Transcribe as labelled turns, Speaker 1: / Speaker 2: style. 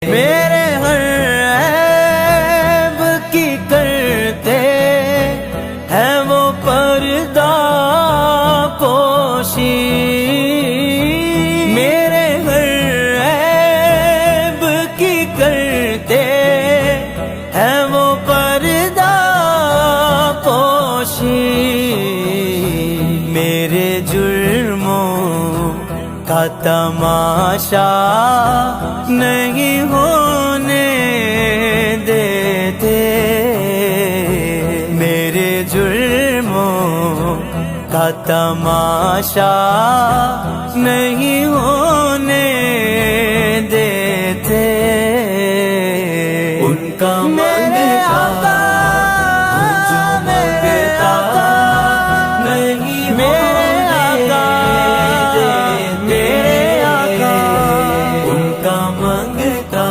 Speaker 1: میرے ہر عیب کی کرتے ہیں وہ پردہ پوشی، میرے ہر عیب کی کرتے ہیں وہ پردہ پوشی، میرے جرموں کا تماشا نہیں ہونے دیتے، میرے جرموں کا تماشا نہیں ہونے دیتے، ان کا